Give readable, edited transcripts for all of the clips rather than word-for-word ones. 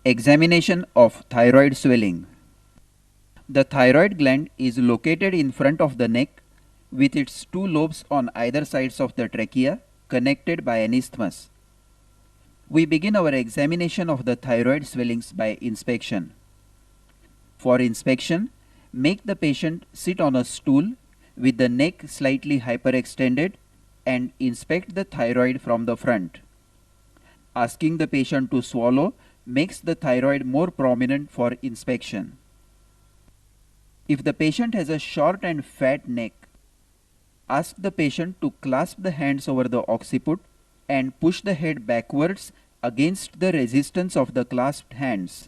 Examination of thyroid swelling. The thyroid gland is located in front of the neck with its two lobes on either sides of the trachea connected by an isthmus. We begin our examination of the thyroid swellings by inspection. For inspection, make the patient sit on a stool with the neck slightly hyperextended and inspect the thyroid from the front. Asking the patient to swallow makes the thyroid more prominent for inspection. If the patient has a short and fat neck, ask the patient to clasp the hands over the occiput and push the head backwards against the resistance of the clasped hands.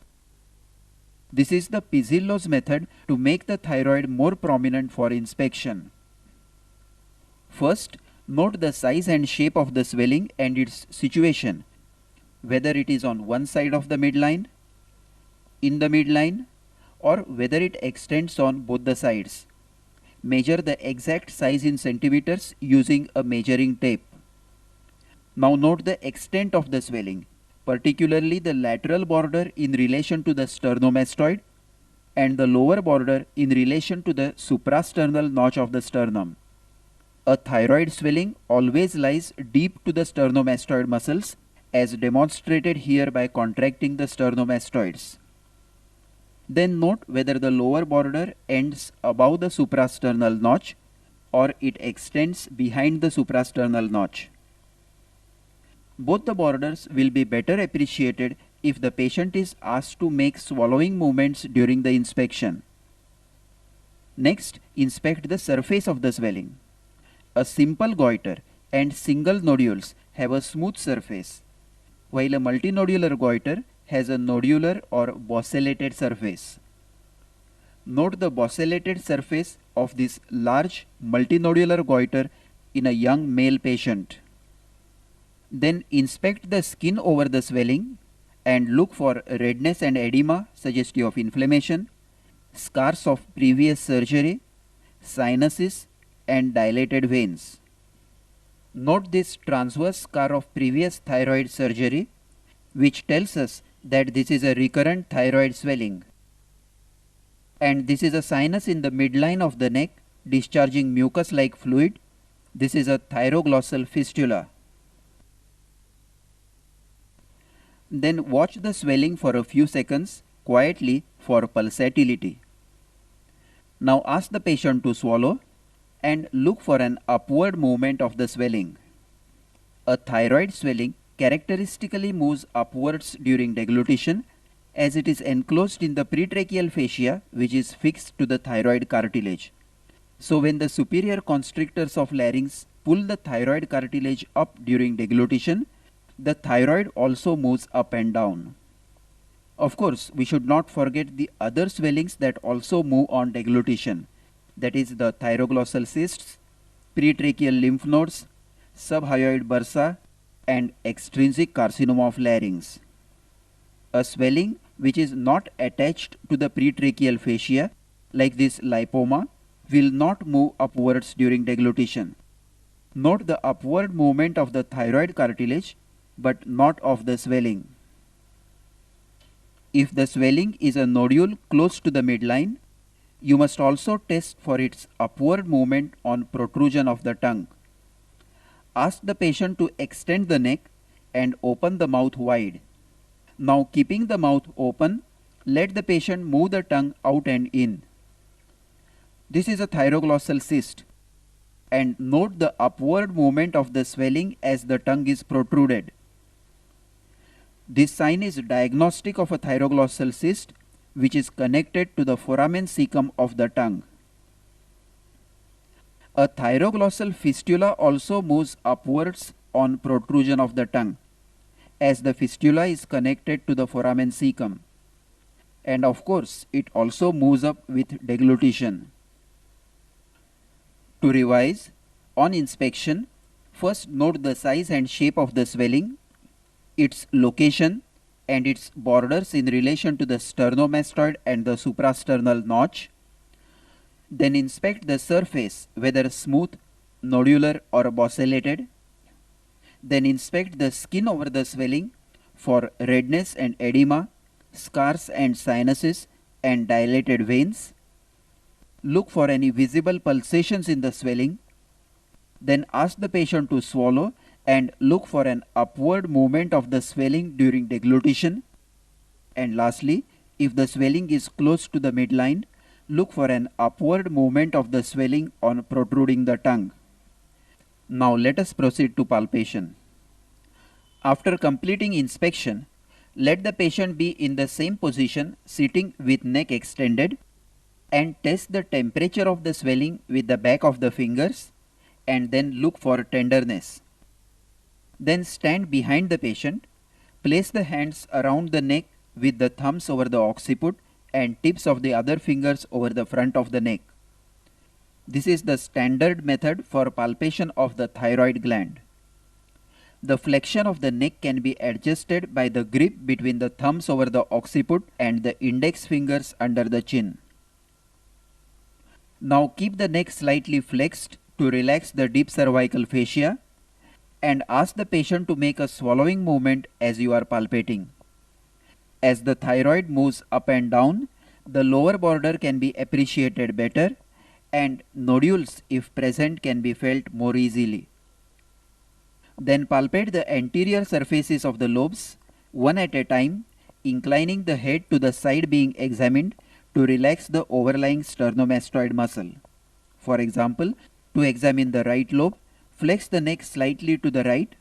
This is the Pizzillo's method to make the thyroid more prominent for inspection. First, note the size and shape of the swelling and its situation, whether it is on one side of the midline, in the midline, or whether it extends on both the sides. Measure the exact size in centimeters using a measuring tape. Now note the extent of the swelling, particularly the lateral border in relation to the sternomastoid and the lower border in relation to the suprasternal notch of the sternum. A thyroid swelling always lies deep to the sternomastoid muscles, as demonstrated here by contracting the sternomastoids. Then note whether the lower border ends above the suprasternal notch or it extends behind the suprasternal notch. Both the borders will be better appreciated if the patient is asked to make swallowing movements during the inspection. Next, inspect the surface of the swelling. A simple goiter and single nodules have a smooth surface, while a multinodular goiter has a nodular or bossellated surface. Note the bossellated surface of this large multinodular goiter in a young male patient. Then inspect the skin over the swelling and look for redness and edema suggestive of inflammation, scars of previous surgery, sinuses, and dilated veins. Note this transverse scar of previous thyroid surgery, which tells us that this is a recurrent thyroid swelling. And this is a sinus in the midline of the neck discharging mucus-like fluid. This is a thyroglossal fistula. Then watch the swelling for a few seconds quietly for pulsatility. Now ask the patient to swallow and look for an upward movement of the swelling. A thyroid swelling characteristically moves upwards during deglutition, as it is enclosed in the pretracheal fascia, which is fixed to the thyroid cartilage. So when the superior constrictors of larynx pull the thyroid cartilage up during deglutition, the thyroid also moves up and down. Of course, we should not forget the other swellings that also move on deglutition, that is the thyroglossal cysts, pretracheal lymph nodes, subhyoid bursa, and extrinsic carcinoma of larynx. A swelling which is not attached to the pretracheal fascia, like this lipoma, will not move upwards during deglutition. Note the upward movement of the thyroid cartilage, but not of the swelling. If the swelling is a nodule close to the midline, you must also test for its upward movement on protrusion of the tongue. Ask the patient to extend the neck and open the mouth wide. Now, keeping the mouth open, let the patient move the tongue out and in. This is a thyroglossal cyst, and note the upward movement of the swelling as the tongue is protruded. This sign is diagnostic of a thyroglossal cyst, which is connected to the foramen cecum of the tongue. A thyroglossal fistula also moves upwards on protrusion of the tongue, as the fistula is connected to the foramen cecum. And of course, it also moves up with deglutition. To revise, on inspection, first note the size and shape of the swelling, its location, and its borders in relation to the sternomastoid and the suprasternal notch. Then inspect the surface, whether smooth, nodular, or bossellated. Then inspect the skin over the swelling for redness and edema, scars and sinuses and dilated veins. Look for any visible pulsations in the swelling. Then ask the patient to swallow and look for an upward movement of the swelling during deglutition. And lastly, if the swelling is close to the midline, look for an upward movement of the swelling on protruding the tongue. Now let us proceed to palpation. After completing inspection, let the patient be in the same position sitting with neck extended and test the temperature of the swelling with the back of the fingers and then look for tenderness. Then stand behind the patient, place the hands around the neck with the thumbs over the occiput and tips of the other fingers over the front of the neck. This is the standard method for palpation of the thyroid gland. The flexion of the neck can be adjusted by the grip between the thumbs over the occiput and the index fingers under the chin. Now keep the neck slightly flexed to relax the deep cervical fascia and ask the patient to make a swallowing movement as you are palpating. As the thyroid moves up and down, the lower border can be appreciated better and nodules, if present, can be felt more easily. Then palpate the anterior surfaces of the lobes one at a time, inclining the head to the side being examined to relax the overlying sternomastoid muscle. For example, to examine the right lobe, flex the neck slightly to the right,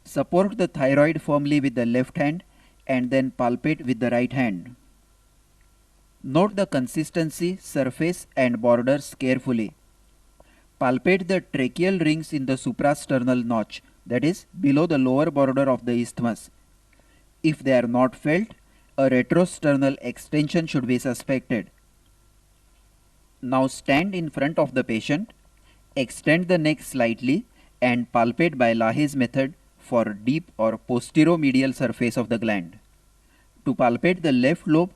support the thyroid firmly with the left hand and then palpate with the right hand. Note the consistency, surface and borders carefully. Palpate the tracheal rings in the suprasternal notch, that is below the lower border of the isthmus. If they are not felt, a retrosternal extension should be suspected. Now stand in front of the patient, extend the neck slightly and palpate by Lahaye's method for deep or posteromedial surface of the gland. To palpate the left lobe,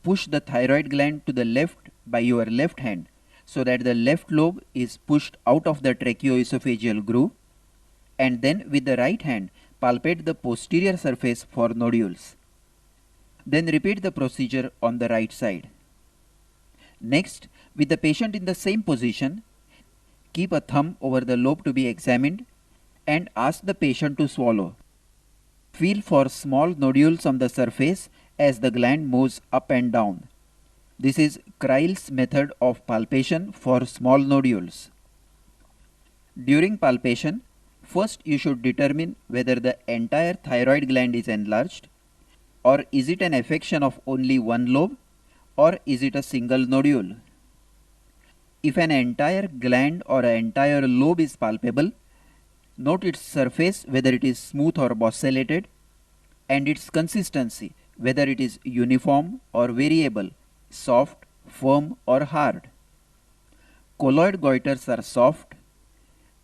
push the thyroid gland to the left by your left hand so that the left lobe is pushed out of the tracheoesophageal groove, and then with the right hand palpate the posterior surface for nodules. Then repeat the procedure on the right side. Next, with the patient in the same position, keep a thumb over the lobe to be examined and ask the patient to swallow. Feel for small nodules on the surface as the gland moves up and down. This is Kreil's method of palpation for small nodules. During palpation, first you should determine whether the entire thyroid gland is enlarged, or is it an affection of only one lobe, or is it a single nodule. If an entire gland or an entire lobe is palpable, note its surface whether it is smooth or bossellated, and its consistency whether it is uniform or variable, soft, firm or hard. Colloid goiters are soft,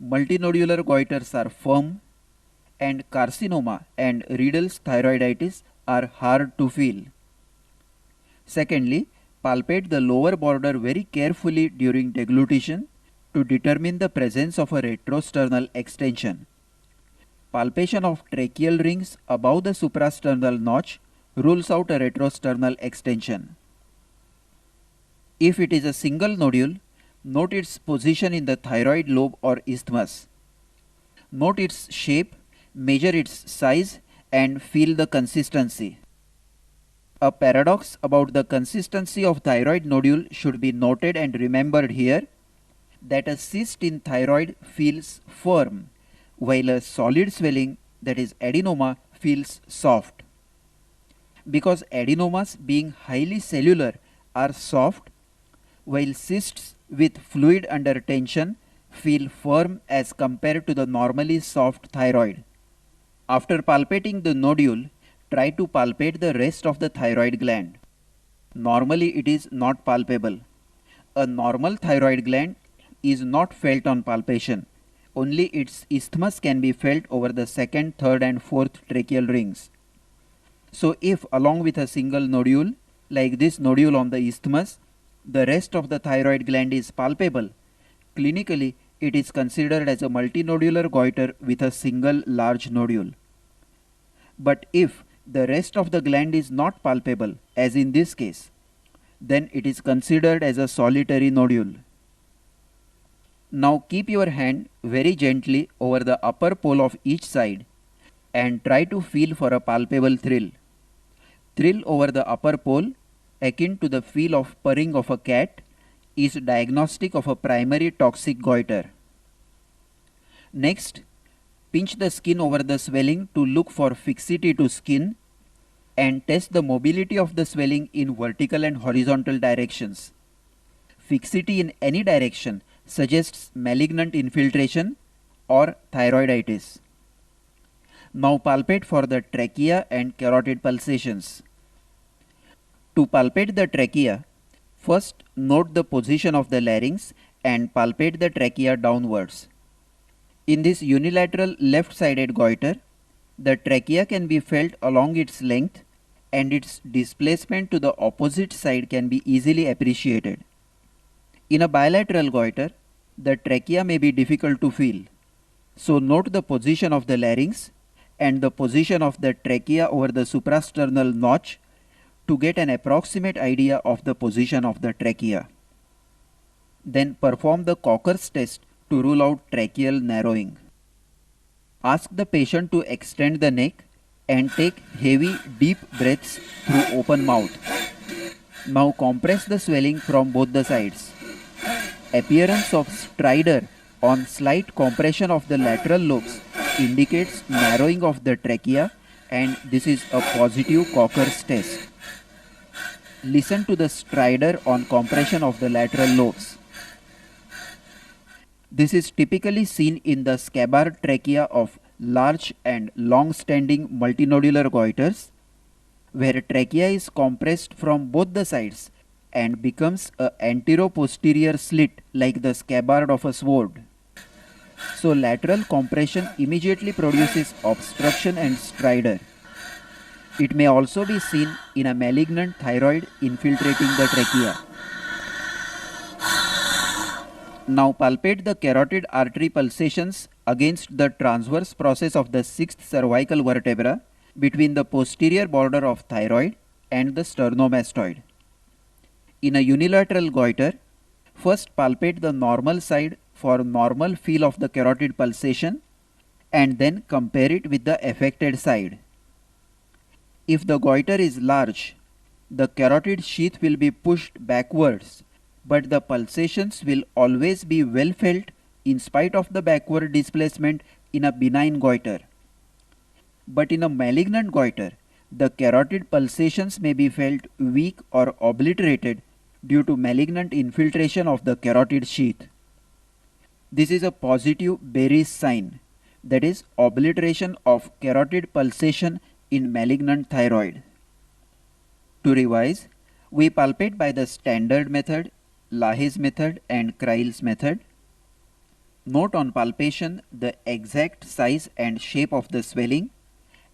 multinodular goiters are firm, and carcinoma and Riedel's thyroiditis are hard to feel. Secondly, palpate the lower border very carefully during deglutition to determine the presence of a retrosternal extension. Palpation of tracheal rings above the suprasternal notch rules out a retrosternal extension. If it is a single nodule, note its position in the thyroid lobe or isthmus. Note its shape, measure its size and feel the consistency. A paradox about the consistency of thyroid nodule should be noted and remembered here, that a cyst in thyroid feels firm, while a solid swelling, that is adenoma, feels soft. Because adenomas, being highly cellular, are soft, while cysts with fluid under tension feel firm as compared to the normally soft thyroid. After palpating the nodule, try to palpate the rest of the thyroid gland. Normally it is not palpable. A normal thyroid gland is not felt on palpation. Only its isthmus can be felt over the second, third and fourth tracheal rings. So if along with a single nodule, like this nodule on the isthmus, the rest of the thyroid gland is palpable, clinically it is considered as a multinodular goiter with a single large nodule. But if the rest of the gland is not palpable, as in this case, then it is considered as a solitary nodule. Now keep your hand very gently over the upper pole of each side and try to feel for a palpable thrill. Thrill over the upper pole, akin to the feel of purring of a cat, is diagnostic of a primary toxic goiter. Next, pinch the skin over the swelling to look for fixity to skin and test the mobility of the swelling in vertical and horizontal directions. Fixity in any direction suggests malignant infiltration or thyroiditis. Now palpate for the trachea and carotid pulsations. To palpate the trachea, first note the position of the larynx and palpate the trachea downwards. In this unilateral left-sided goiter, the trachea can be felt along its length and its displacement to the opposite side can be easily appreciated. In a bilateral goiter, the trachea may be difficult to feel. So note the position of the larynx and the position of the trachea over the suprasternal notch to get an approximate idea of the position of the trachea. Then perform the Cocker's test to rule out tracheal narrowing. Ask the patient to extend the neck and take heavy, deep breaths through open mouth. Now compress the swelling from both the sides. Appearance of stridor on slight compression of the lateral lobes indicates narrowing of the trachea, and this is a positive Cocker's test. Listen to the stridor on compression of the lateral lobes. This is typically seen in the scabbard trachea of large and long-standing multinodular goiters, where trachea is compressed from both the sides and becomes a antero-posterior slit like the scabbard of a sword. So lateral compression immediately produces obstruction and stridor. It may also be seen in a malignant thyroid infiltrating the trachea. Now palpate the carotid artery pulsations against the transverse process of the 6th cervical vertebra between the posterior border of thyroid and the sternomastoid. In a unilateral goiter, first palpate the normal side for normal feel of the carotid pulsation and then compare it with the affected side. If the goiter is large, the carotid sheath will be pushed backwards, but the pulsations will always be well felt in spite of the backward displacement in a benign goiter. But in a malignant goiter, the carotid pulsations may be felt weak or obliterated due to malignant infiltration of the carotid sheath. This is a positive Berry's sign, that is, obliteration of carotid pulsation in malignant thyroid. To revise, we palpate by the standard method, Lahaye's method and Kreil's method. Note on palpation the exact size and shape of the swelling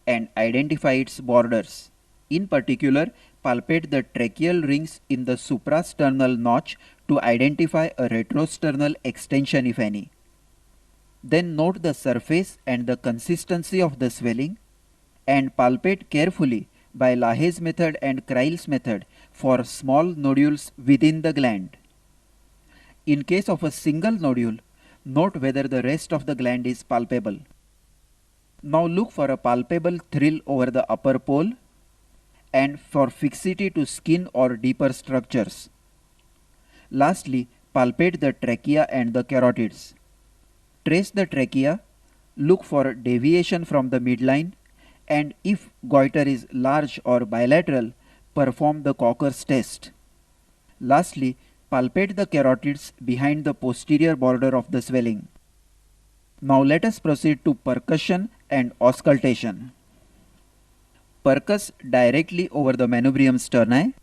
and identify its borders. In particular, palpate the tracheal rings in the suprasternal notch to identify a retrosternal extension if any. Then note the surface and the consistency of the swelling and palpate carefully by Lahaye's method and Kreil's method for small nodules within the gland. In case of a single nodule, note whether the rest of the gland is palpable. Now look for a palpable thrill over the upper pole and for fixity to skin or deeper structures. Lastly, palpate the trachea and the carotids. Trace the trachea, look for deviation from the midline, and if goiter is large or bilateral, perform the Cocker's test. Lastly, palpate the carotids behind the posterior border of the swelling. Now let us proceed to percussion and auscultation. Percuss directly over the manubrium sterni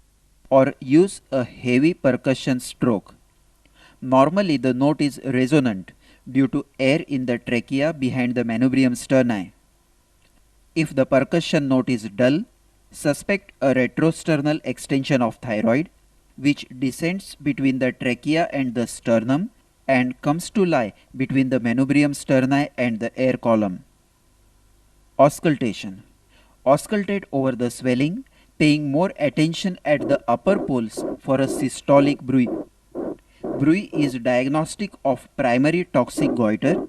or use a heavy percussion stroke. Normally the note is resonant due to air in the trachea behind the manubrium sterni. If the percussion note is dull, suspect a retrosternal extension of thyroid which descends between the trachea and the sternum and comes to lie between the manubrium sterni and the air column. Auscultation. Auscultate over the swelling, paying more attention at the upper poles for a systolic bruit. Bruit is diagnostic of primary toxic goiter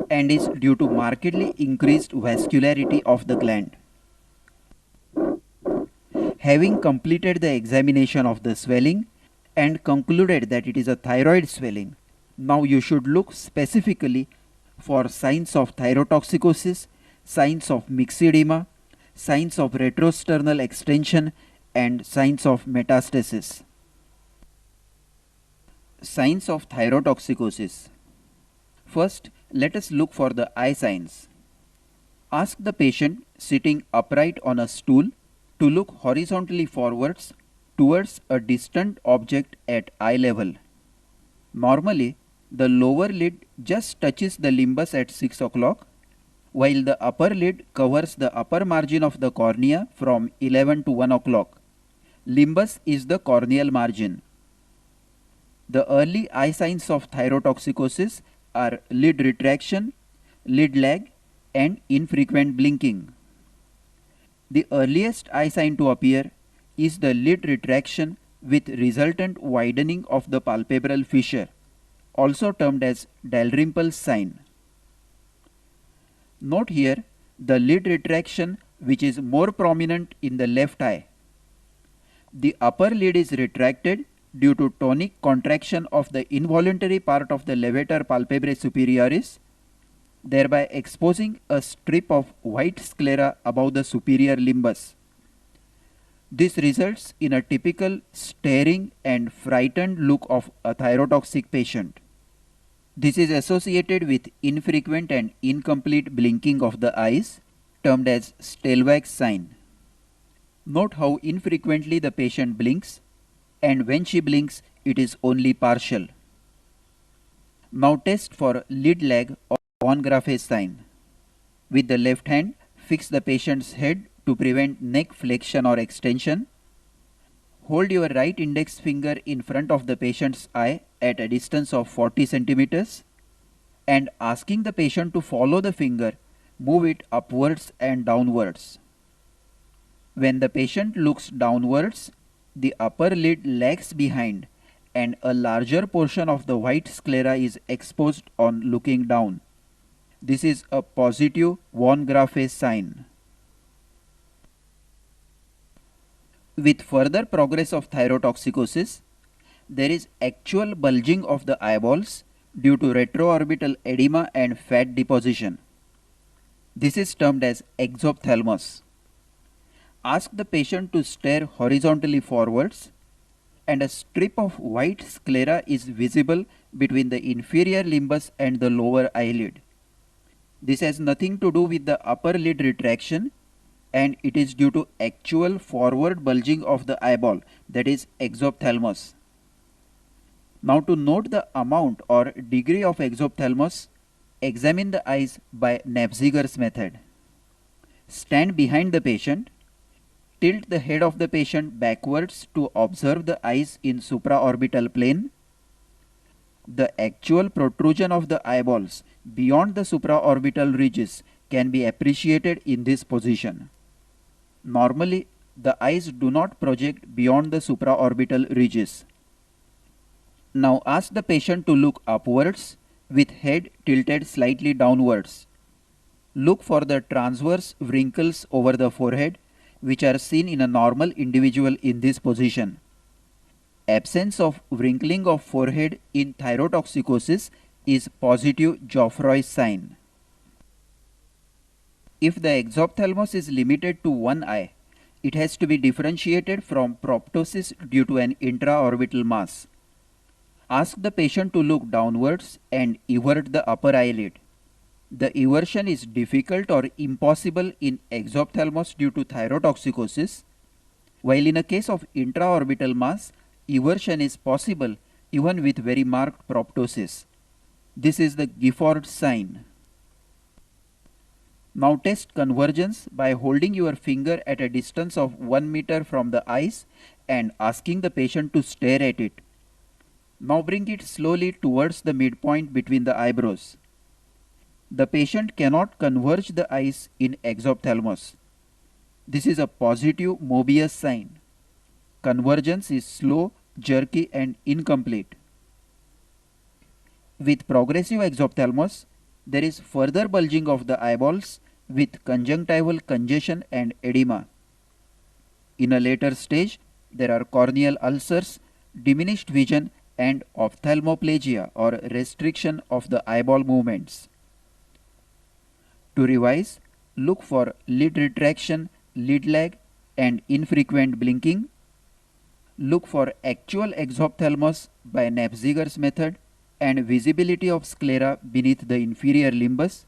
and is due to markedly increased vascularity of the gland. Having completed the examination of the swelling and concluded that it is a thyroid swelling, now you should look specifically for signs of thyrotoxicosis, signs of myxedema, signs of retrosternal extension, and signs of metastasis. Signs of thyrotoxicosis. First, let us look for the eye signs. Ask the patient sitting upright on a stool to look horizontally forwards towards a distant object at eye level. Normally, the lower lid just touches the limbus at 6 o'clock, while the upper lid covers the upper margin of the cornea from 11 to 1 o'clock. Limbus is the corneal margin. The early eye signs of thyrotoxicosis are lid retraction, lid lag, and infrequent blinking. The earliest eye sign to appear is the lid retraction with resultant widening of the palpebral fissure, also termed as Dalrymple's sign. Note here the lid retraction which is more prominent in the left eye. The upper lid is retracted due to tonic contraction of the involuntary part of the levator palpebrae superioris, thereby exposing a strip of white sclera above the superior limbus. This results in a typical staring and frightened look of a thyrotoxic patient. This is associated with infrequent and incomplete blinking of the eyes, termed as Stelzweig's sign. Note how infrequently the patient blinks, and when she blinks, it is only partial. Now test for lid lag or von Graff's sign. With the left hand, fix the patient's head to prevent neck flexion or extension. Hold your right index finger in front of the patient's eye at a distance of 40 centimeters and asking the patient to follow the finger, move it upwards and downwards. When the patient looks downwards, the upper lid lags behind and a larger portion of the white sclera is exposed on looking down. This is a positive von Graff's sign. With further progress of thyrotoxicosis, there is actual bulging of the eyeballs due to retroorbital edema and fat deposition. This is termed as exophthalmos. Ask the patient to stare horizontally forwards, and a strip of white sclera is visible between the inferior limbus and the lower eyelid. This has nothing to do with the upper lid retraction, and it is due to actual forward bulging of the eyeball, that is exophthalmos. Now to note the amount or degree of exophthalmos, examine the eyes by Nafziger's method. Stand behind the patient, tilt the head of the patient backwards to observe the eyes in supraorbital plane. The actual protrusion of the eyeballs beyond the supraorbital ridges can be appreciated in this position. Normally, the eyes do not project beyond the supraorbital ridges. Now ask the patient to look upwards with head tilted slightly downwards. Look for the transverse wrinkles over the forehead which are seen in a normal individual in this position. Absence of wrinkling of forehead in thyrotoxicosis is positive Geoffroy's sign. If the exophthalmos is limited to one eye, it has to be differentiated from proptosis due to an intraorbital mass. Ask the patient to look downwards and evert the upper eyelid. The eversion is difficult or impossible in exophthalmos due to thyrotoxicosis, while in a case of intraorbital mass, eversion is possible even with very marked proptosis. This is the Gifford sign. Now test convergence by holding your finger at a distance of 1 meter from the eyes and asking the patient to stare at it. Now bring it slowly towards the midpoint between the eyebrows. The patient cannot converge the eyes in exophthalmos. This is a positive Mobius sign. Convergence is slow, jerky and incomplete. With progressive exophthalmos, there is further bulging of the eyeballs with conjunctival congestion and edema. In a later stage, there are corneal ulcers, diminished vision and ophthalmoplegia or restriction of the eyeball movements. To revise, look for lid retraction, lid lag and infrequent blinking. Look for actual exophthalmos by Napziger's method and visibility of sclera beneath the inferior limbus.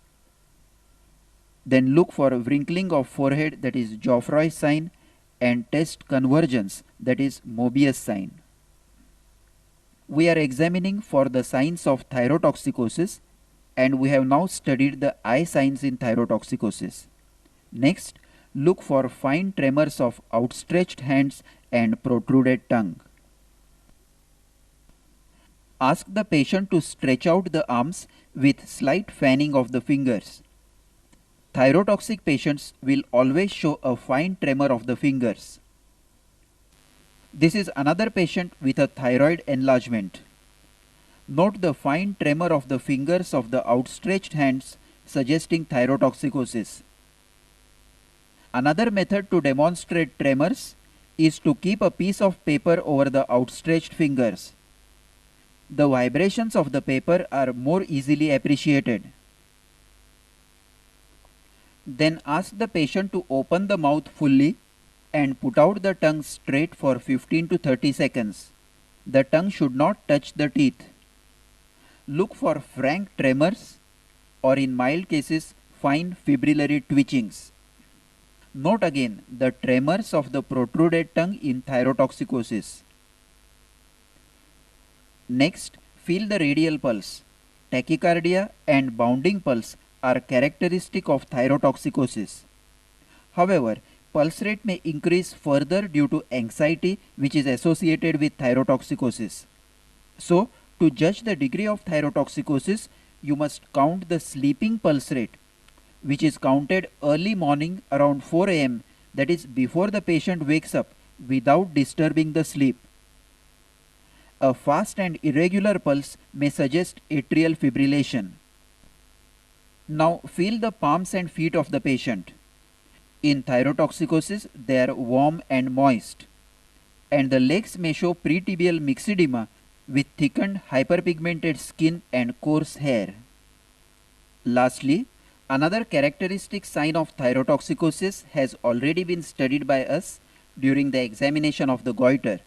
Then look for wrinkling of forehead, that is Geoffroy sign, and test convergence, that is Mobius sign. We are examining for the signs of thyrotoxicosis, and we have now studied the eye signs in thyrotoxicosis. Next, look for fine tremors of outstretched hands and protruded tongue. Ask the patient to stretch out the arms with slight fanning of the fingers. Thyrotoxic patients will always show a fine tremor of the fingers. This is another patient with a thyroid enlargement. Note the fine tremor of the fingers of the outstretched hands, suggesting thyrotoxicosis. Another method to demonstrate tremors is to keep a piece of paper over the outstretched fingers. The vibrations of the paper are more easily appreciated. Then ask the patient to open the mouth fully and put out the tongue straight for 15 to 30 seconds. The tongue should not touch the teeth. Look for frank tremors or in mild cases fine fibrillary twitchings. Note again the tremors of the protruded tongue in thyrotoxicosis. Next, feel the radial pulse. Tachycardia and bounding pulse are characteristic of thyrotoxicosis. However, pulse rate may increase further due to anxiety which is associated with thyrotoxicosis. So, to judge the degree of thyrotoxicosis, you must count the sleeping pulse rate, which is counted early morning around 4 am, that is before the patient wakes up, without disturbing the sleep. A fast and irregular pulse may suggest atrial fibrillation. Now feel the palms and feet of the patient. In thyrotoxicosis, they are warm and moist, and the legs may show pretibial myxedema with thickened hyperpigmented skin and coarse hair. Lastly, another characteristic sign of thyrotoxicosis has already been studied by us during the examination of the goiter,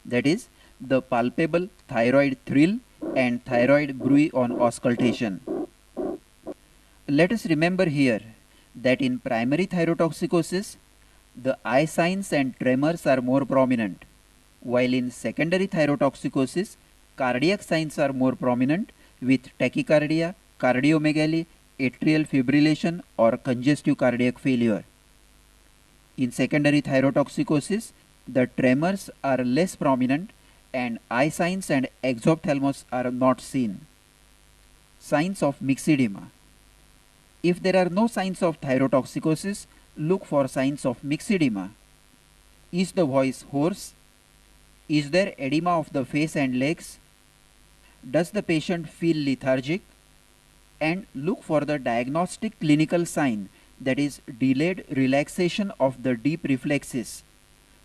that is, the palpable thyroid thrill and thyroid bruit on auscultation. Let us remember here that in primary thyrotoxicosis, the eye signs and tremors are more prominent, while in secondary thyrotoxicosis, cardiac signs are more prominent with tachycardia, cardiomegaly, atrial fibrillation or congestive cardiac failure. In secondary thyrotoxicosis, the tremors are less prominent and eye signs and exophthalmos are not seen. Signs of myxedema. If there are no signs of thyrotoxicosis, look for signs of myxedema. Is the voice hoarse? Is there edema of the face and legs? Does the patient feel lethargic? And look for the diagnostic clinical sign, that is delayed relaxation of the deep reflexes.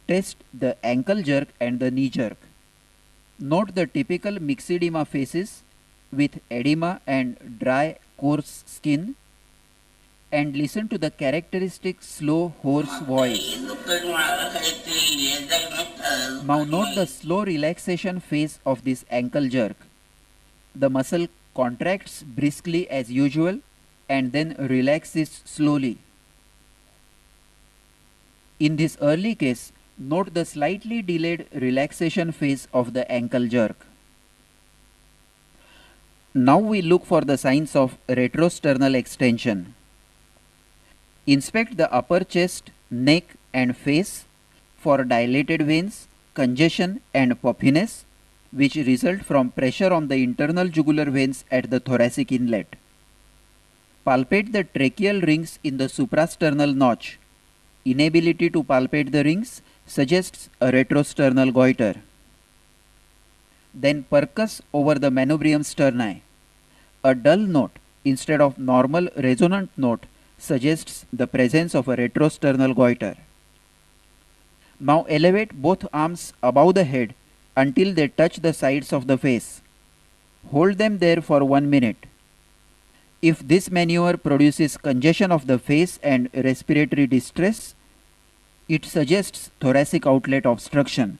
Test the ankle jerk and the knee jerk. Note the typical myxedema faces with edema and dry coarse skin, and listen to the characteristic slow hoarse voice. Now note the slow relaxation phase of this ankle jerk. The muscle contracts briskly as usual and then relaxes slowly. In this early case, note the slightly delayed relaxation phase of the ankle jerk. Now we look for the signs of retrosternal extension. Inspect the upper chest, neck and face for dilated veins, congestion and puffiness, which result from pressure on the internal jugular veins at the thoracic inlet. Palpate the tracheal rings in the suprasternal notch. inability to palpate the rings suggests a retrosternal goiter. Then percus over the manubrium sterni. A dull note instead of normal resonant note suggests the presence of a retrosternal goiter. Now elevate both arms above the head until they touch the sides of the face. Hold them there for 1 minute. If this maneuver produces congestion of the face and respiratory distress, it suggests thoracic outlet obstruction,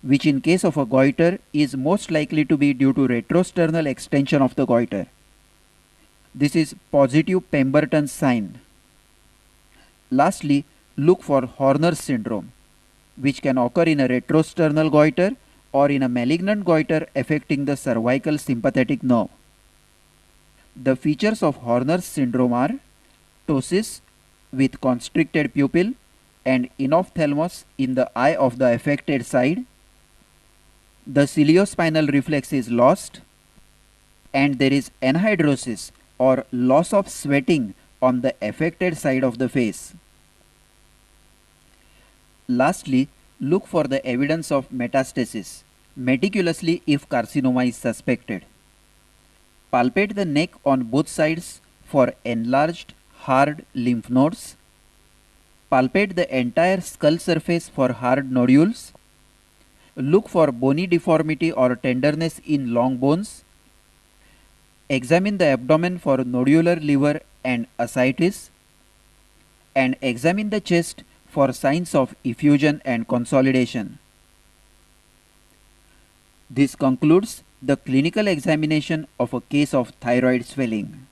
which in case of a goiter is most likely to be due to retrosternal extension of the goiter. This is positive Pemberton's sign. Lastly, look for Horner's syndrome, which can occur in a retrosternal goiter or in a malignant goiter affecting the cervical sympathetic nerve. The features of Horner's syndrome are ptosis with constricted pupil and enophthalmos in the eye of the affected side. The ciliospinal reflex is lost and there is anhidrosis or loss of sweating on the affected side of the face. Lastly, look for the evidence of metastasis meticulously if carcinoma is suspected. Palpate the neck on both sides for enlarged, hard lymph nodes. Palpate the entire skull surface for hard nodules. Look for bony deformity or tenderness in long bones. Examine the abdomen for nodular liver and ascites. And examine the chest for signs of effusion and consolidation. This concludes the clinical examination of a case of thyroid swelling.